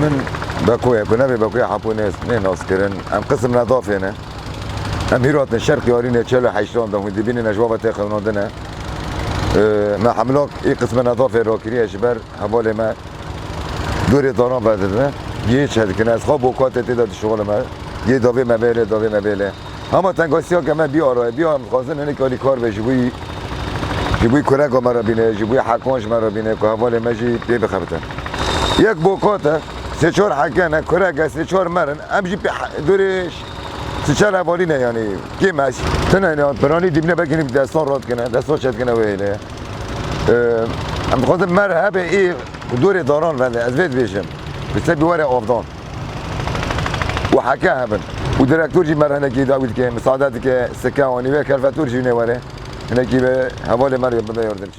من بكوي كنا بكوي حبونس ناس كرن ام قسم نظافه هنا ام هيرات الشرق يارين تشلو حيشتون ده دي بين نجوابه تاخذون دنا ما حملوك اي قسم نظافه روكريه جبر حوالي ما دوري دوران بدنا يش هاد كنا اصحاب وقت تدا الشغل ما يداوي ما بيله داوي ما بيله اما تنگاسيا كما بيا خازن هني كاري كار بجوي جبوی کره مرا بینه جبوی حکمش مرا بینه که حواله مجی پی بخبتن یک بوکاته سه چهار حکنه کره سه چهار مرن امجی دورش سه چهار حوالی نه یعنی کی ماش تنه نه برانی دیبنه بگیریم دستان راد کنه دستان شد کنه ویله ام خودم مرهبه ای دور داران ولی از وید بیشم بس بیواره آفدان و حکه هبن و درکتور جی مرهنه کی داوید که مساعدت که سکه آنی و کلفتور جی نواره هناك حوالي مريم بدأ يردن شيء